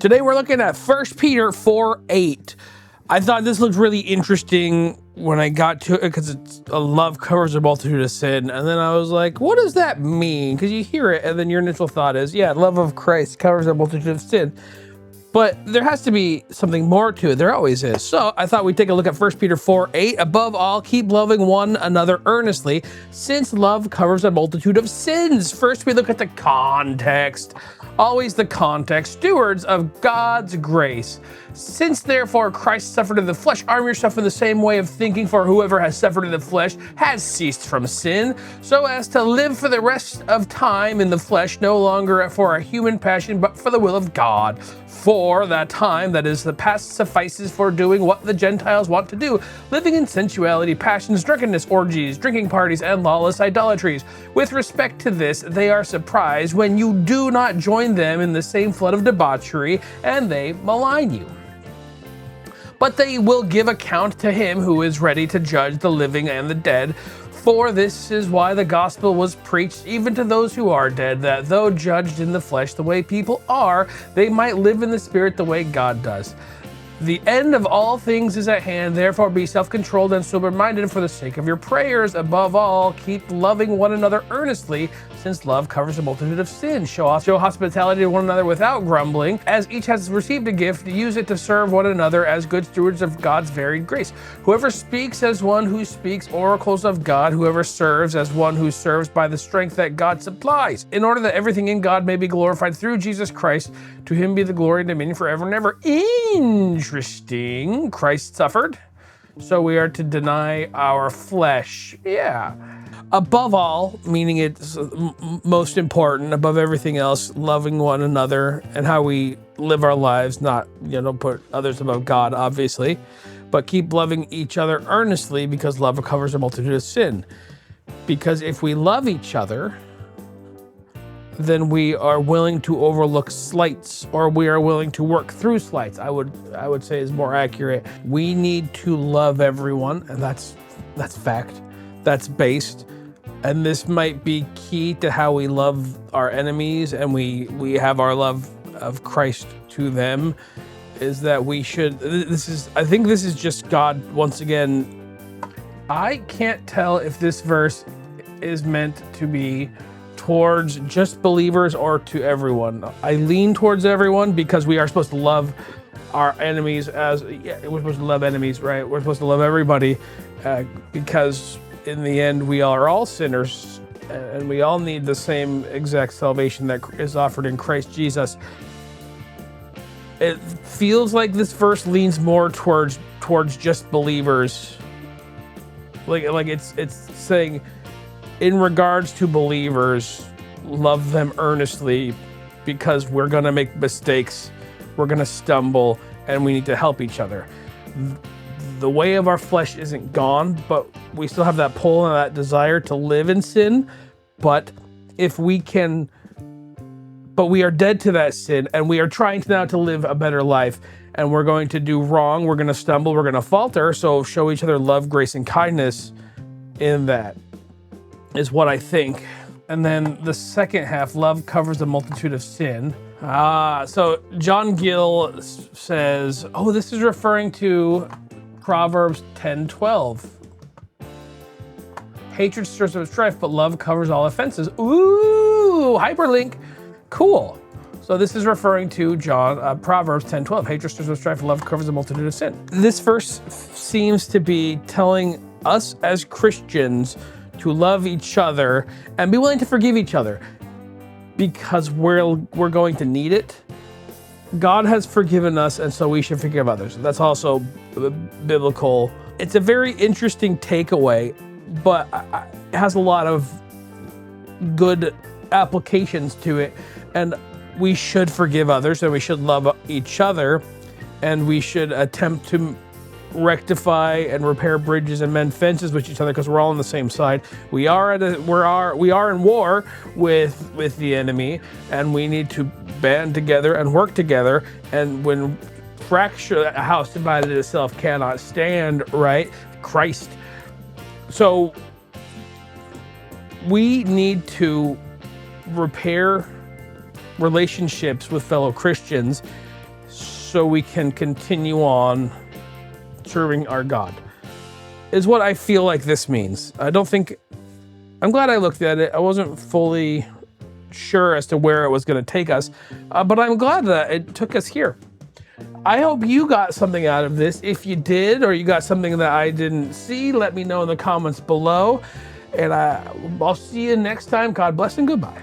Today we're looking at 1 Peter 4:8. I thought this looked really interesting when I got to it because it's a love covers a multitude of sin. And then I was like, what does that mean? Because you hear it and then your initial thought is, yeah, love of Christ covers a multitude of sin. But there has to be something more to it. There always is. So I thought we'd take a look at 1 Peter 4:8. Above all, keep loving one another earnestly, since love covers a multitude of sins. First, we look at the context. Always the context. Stewards of God's grace. Since therefore Christ suffered in the flesh, arm yourself in the same way of thinking, for whoever has suffered in the flesh has ceased from sin, so as to live for the rest of time in the flesh, no longer for a human passion, but for the will of God. For that time that is the past suffices for doing what the Gentiles want to do, living in sensuality, passions, drunkenness, orgies, drinking parties, and lawless idolatries. With respect to this, they are surprised when you do not join them in the same flood of debauchery, and they malign you. But they will give account to him who is ready to judge the living and the dead. For this is why the gospel was preached even to those who are dead, that though judged in the flesh the way people are, they might live in the spirit the way God does. The end of all things is at hand, therefore be self-controlled and sober-minded for the sake of your prayers. Above all, keep loving one another earnestly, since love covers a multitude of sins. Show hospitality to one another without grumbling. As each has received a gift, use it to serve one another as good stewards of God's varied grace. Whoever speaks as one who speaks oracles of God, whoever serves as one who serves by the strength that God supplies, in order that everything in God may be glorified through Jesus Christ. To him be the glory and dominion forever and ever. Interesting. Christ suffered, so we are to deny our flesh. Yeah. Above all, meaning it's most important, above everything else, loving one another and how we live our lives, not, don't put others above God, obviously, but keep loving each other earnestly, because love covers a multitude of sin. Because if we love each other, then we are willing to overlook slights, or we are willing to work through slights. I would say is more accurate. We need to love everyone, and that's fact. That's based. And this might be key to how we love our enemies, and we have our love of Christ to them, is that we should, I think this is just God once again. I can't tell if this verse is meant to be towards just believers or to everyone. I lean towards everyone, because we are supposed to love our enemies we're supposed to love enemies, right? We're supposed to love everybody, because in the end we are all sinners and we all need the same exact salvation that is offered in Christ Jesus. It feels like this verse leans more towards just believers. Like it's saying, in regards to believers, love them earnestly, because we're gonna make mistakes, we're gonna stumble, and we need to help each other. The way of our flesh isn't gone, but we still have that pull and that desire to live in sin. But we are dead to that sin, and we are trying now to live a better life, and we're going to do wrong, we're gonna stumble, we're gonna falter, so show each other love, grace, and kindness in that, is what I think. And then the second half, love covers a multitude of sin. So John Gill says, this is referring to Proverbs 10:12. Hatred stirs up strife, but love covers all offenses. Ooh, hyperlink. Cool. So this is referring to Proverbs 10:12. Hatred stirs up strife, love covers a multitude of sin. This verse seems to be telling us as Christians to love each other and be willing to forgive each other, because we're going to need it. God has forgiven us, and so we should forgive others. That's also biblical. It's a very interesting takeaway, but it has a lot of good applications to it. And we should forgive others, and we should love each other, and we should attempt to rectify and repair bridges and mend fences with each other, because we're all on the same side. We are in war with the enemy, and we need to band together and work together. And when a house divided itself cannot stand, right? Christ. So we need to repair relationships with fellow Christians so we can continue on serving our God, is what I feel like this means. I'm glad I looked at it. I wasn't fully sure as to where it was going to take us, but I'm glad that it took us here. I hope you got something out of this. If you did, or you got something that I didn't see, let me know in the comments below. And I'll see you next time. God bless and goodbye.